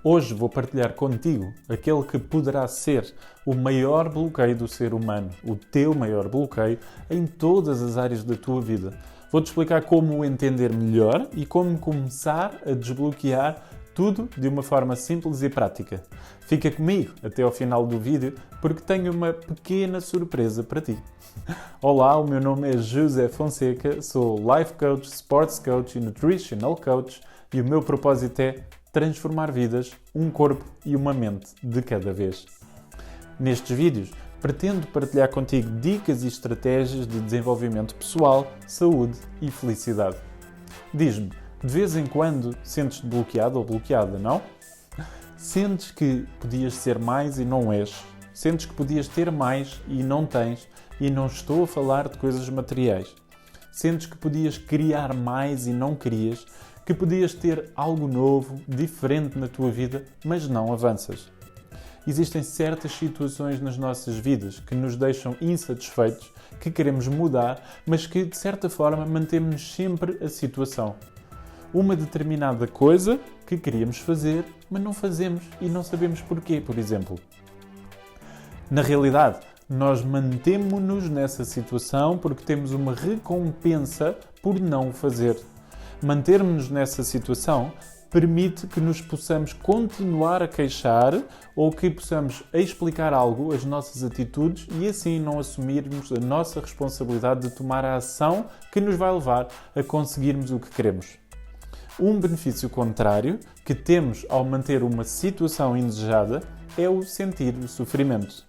Hoje vou partilhar contigo aquele que poderá ser o maior bloqueio do ser humano, o teu maior bloqueio em todas as áreas da tua vida. Vou-te explicar como o entender melhor e como começar a desbloquear tudo de uma forma simples e prática. Fica comigo até ao final do vídeo porque tenho uma pequena surpresa para ti. Olá, o meu nome é José Fonseca, sou Life Coach, Sports Coach e Nutritional Coach e o meu propósito é transformar vidas, um corpo e uma mente de cada vez. Nestes vídeos, pretendo partilhar contigo dicas e estratégias de desenvolvimento pessoal, saúde e felicidade. Diz-me, de vez em quando sentes-te bloqueado ou bloqueada, não? Sentes que podias ser mais e não és? Sentes que podias ter mais e não tens? E não estou a falar de coisas materiais. Sentes que podias criar mais e não querias? Que podias ter algo novo, diferente na tua vida, mas não avanças? Existem certas situações nas nossas vidas que nos deixam insatisfeitos, que queremos mudar, mas que, de certa forma, mantemos sempre a situação. Uma determinada coisa que queríamos fazer, mas não fazemos e não sabemos porquê, por exemplo. Na realidade, nós mantemo-nos nessa situação porque temos uma recompensa por não o fazer. Mantermos-nos nessa situação permite que nos possamos continuar a queixar ou que possamos explicar algo, as nossas atitudes, e assim não assumirmos a nossa responsabilidade de tomar a ação que nos vai levar a conseguirmos o que queremos. Um benefício contrário que temos ao manter uma situação indesejada é o sentir o sofrimento.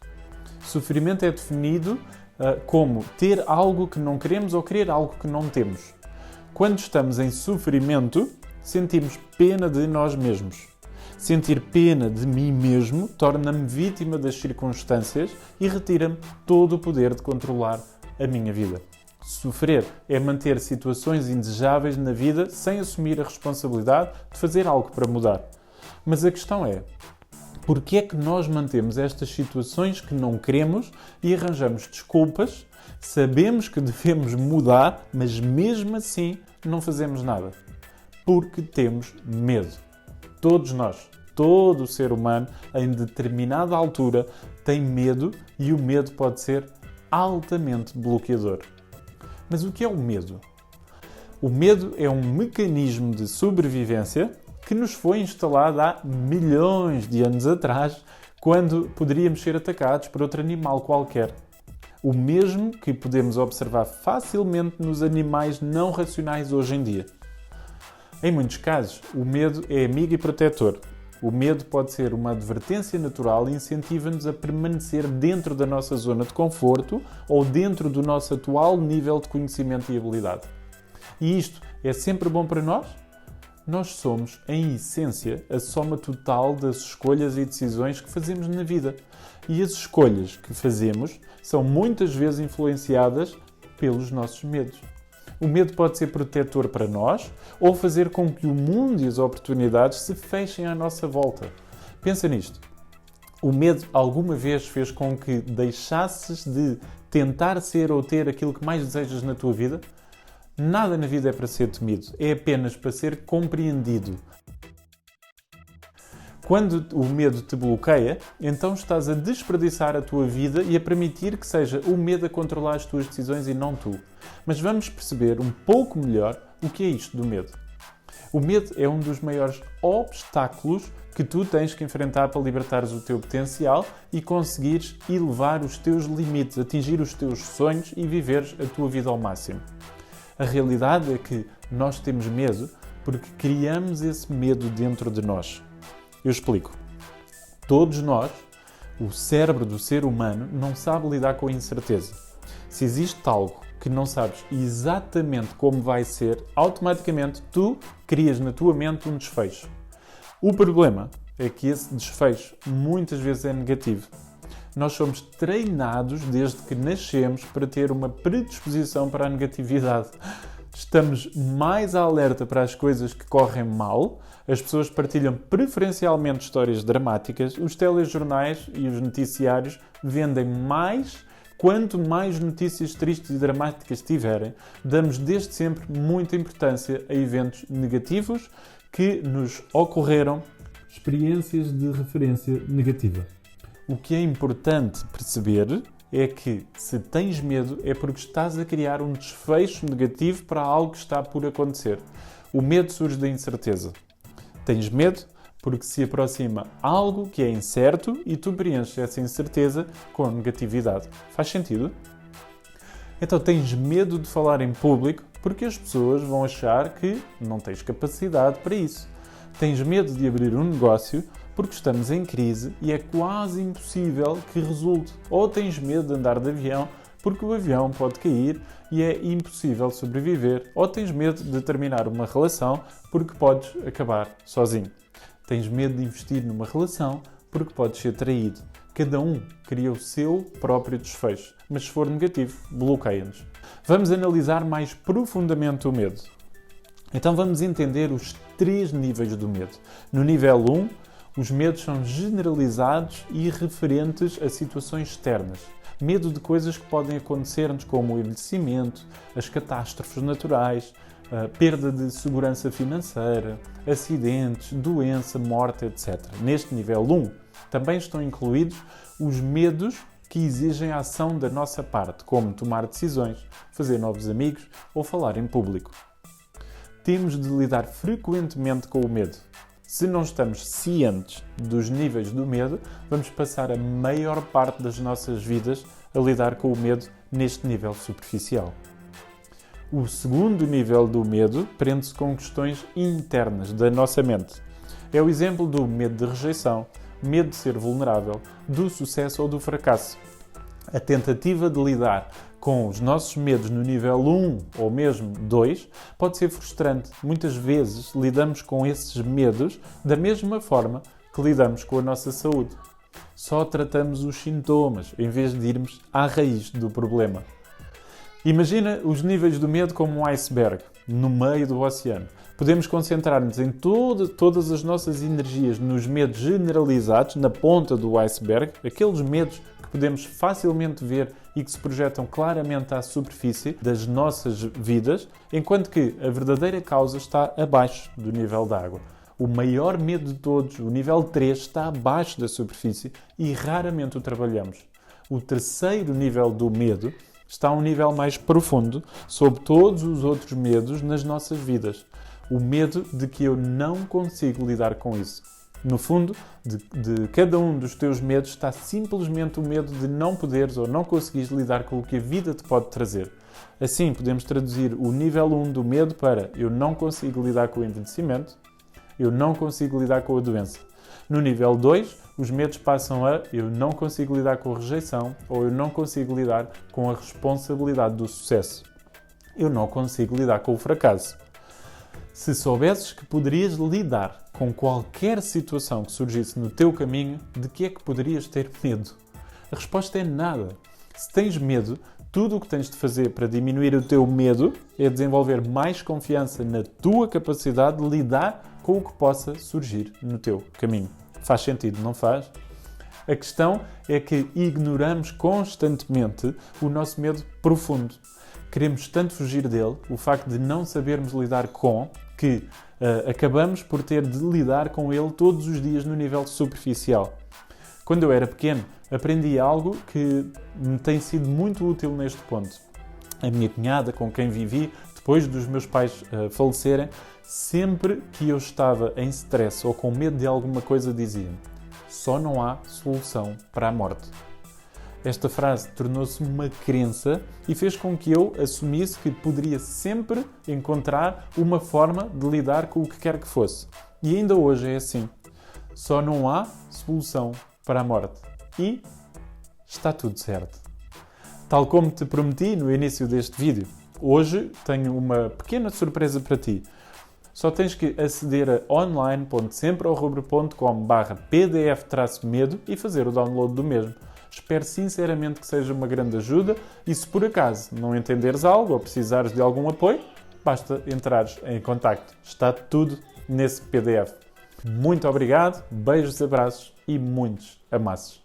Sofrimento é definido como ter algo que não queremos ou querer algo que não temos. Quando estamos em sofrimento, sentimos pena de nós mesmos. Sentir pena de mim mesmo torna-me vítima das circunstâncias e retira-me todo o poder de controlar a minha vida. Sofrer é manter situações indesejáveis na vida sem assumir a responsabilidade de fazer algo para mudar. Mas a questão é, por que é que nós mantemos estas situações que não queremos e arranjamos desculpas? Sabemos que devemos mudar, mas mesmo assim não fazemos nada. Porque temos medo. Todos nós, todo o ser humano, em determinada altura, tem medo e o medo pode ser altamente bloqueador. Mas o que é o medo? O medo é um mecanismo de sobrevivência que nos foi instalado há milhões de anos atrás, quando poderíamos ser atacados por outro animal qualquer. O mesmo que podemos observar facilmente nos animais não racionais hoje em dia. Em muitos casos, o medo é amigo e protetor. O medo pode ser uma advertência natural e incentiva-nos a permanecer dentro da nossa zona de conforto ou dentro do nosso atual nível de conhecimento e habilidade. E isto é sempre bom para nós? Nós somos, em essência, a soma total das escolhas e decisões que fazemos na vida. E as escolhas que fazemos são muitas vezes influenciadas pelos nossos medos. O medo pode ser protetor para nós ou fazer com que o mundo e as oportunidades se fechem à nossa volta. Pensa nisto. O medo alguma vez fez com que deixasses de tentar ser ou ter aquilo que mais desejas na tua vida? Nada na vida é para ser temido, é apenas para ser compreendido. Quando o medo te bloqueia, então estás a desperdiçar a tua vida e a permitir que seja o medo a controlar as tuas decisões e não tu. Mas vamos perceber um pouco melhor o que é isto do medo. O medo é um dos maiores obstáculos que tu tens que enfrentar para libertares o teu potencial e conseguires elevar os teus limites, atingir os teus sonhos e viveres a tua vida ao máximo. A realidade é que nós temos medo porque criamos esse medo dentro de nós. Eu explico. Todos nós, o cérebro do ser humano, não sabe lidar com a incerteza. Se existe algo que não sabes exatamente como vai ser, automaticamente tu crias na tua mente um desfecho. O problema é que esse desfecho muitas vezes é negativo. Nós somos treinados desde que nascemos para ter uma predisposição para a negatividade. Estamos mais alerta para as coisas que correm mal, as pessoas partilham preferencialmente histórias dramáticas, os telejornais e os noticiários vendem mais quanto mais notícias tristes e dramáticas tiverem. Damos desde sempre muita importância a eventos negativos que nos ocorreram experiências de referência negativa. O que é importante perceber é que, se tens medo, é porque estás a criar um desfecho negativo para algo que está por acontecer. O medo surge da incerteza. Tens medo porque se aproxima algo que é incerto e tu preenches essa incerteza com negatividade. Faz sentido? Então tens medo de falar em público porque as pessoas vão achar que não tens capacidade para isso. Tens medo de abrir um negócio porque estamos em crise e é quase impossível que resulte. Ou tens medo de andar de avião porque o avião pode cair e é impossível sobreviver. Ou tens medo de terminar uma relação porque podes acabar sozinho. Tens medo de investir numa relação porque podes ser traído. Cada um cria o seu próprio desfecho, mas se for negativo, bloqueia-nos. Vamos analisar mais profundamente o medo. Então vamos entender os 3 níveis do medo. No nível 1, os medos são generalizados e referentes a situações externas. Medo de coisas que podem acontecer-nos, como o envelhecimento, as catástrofes naturais, a perda de segurança financeira, acidentes, doença, morte, etc. Neste nível 1, também estão incluídos os medos que exigem a ação da nossa parte, como tomar decisões, fazer novos amigos ou falar em público. Temos de lidar frequentemente com o medo. Se não estamos cientes dos níveis do medo, vamos passar a maior parte das nossas vidas a lidar com o medo neste nível superficial. O segundo nível do medo prende-se com questões internas da nossa mente. É o exemplo do medo de rejeição, medo de ser vulnerável, do sucesso ou do fracasso. A tentativa de lidar com os nossos medos no nível 1 ou mesmo 2 pode ser frustrante. Muitas vezes lidamos com esses medos da mesma forma que lidamos com a nossa saúde. Só tratamos os sintomas em vez de irmos à raiz do problema. Imagina os níveis do medo como um iceberg no meio do oceano. Podemos concentrar-nos em todas as nossas energias nos medos generalizados, na ponta do iceberg, aqueles medos que podemos facilmente ver e que se projetam claramente à superfície das nossas vidas, enquanto que a verdadeira causa está abaixo do nível da água. O maior medo de todos, o nível 3, está abaixo da superfície e raramente o trabalhamos. O terceiro nível do medo está a um nível mais profundo sobre todos os outros medos nas nossas vidas. O medo de que eu não consigo lidar com isso. No fundo, de cada um dos teus medos está simplesmente o medo de não poderes ou não conseguires lidar com o que a vida te pode trazer. Assim, podemos traduzir o nível 1 do medo para eu não consigo lidar com o envelhecimento, eu não consigo lidar com a doença. No nível 2, os medos passam a eu não consigo lidar com a rejeição ou eu não consigo lidar com a responsabilidade do sucesso. Eu não consigo lidar com o fracasso. Se soubesses que poderias lidar com qualquer situação que surgisse no teu caminho, de que é que poderias ter medo? A resposta é nada. Se tens medo, tudo o que tens de fazer para diminuir o teu medo é desenvolver mais confiança na tua capacidade de lidar com o que possa surgir no teu caminho. Faz sentido, não faz? A questão é que ignoramos constantemente o nosso medo profundo. Queremos tanto fugir dele, o facto de não sabermos lidar com, que acabamos por ter de lidar com ele todos os dias no nível superficial. Quando eu era pequeno, aprendi algo que me tem sido muito útil neste ponto. A minha cunhada, com quem vivi, depois dos meus pais falecerem, sempre que eu estava em stress ou com medo de alguma coisa, dizia-me: só não há solução para a morte. Esta frase tornou-se uma crença e fez com que eu assumisse que poderia sempre encontrar uma forma de lidar com o que quer que fosse. E ainda hoje é assim. Só não há solução para a morte. E está tudo certo. Tal como te prometi no início deste vídeo, hoje tenho uma pequena surpresa para ti. Só tens que aceder a online.sempreaorubro.com/pdf-medo e fazer o download do mesmo. Espero sinceramente que seja uma grande ajuda e se por acaso não entenderes algo ou precisares de algum apoio, basta entrares em contacto. Está tudo nesse PDF. Muito obrigado, beijos, abraços e muitos amassos.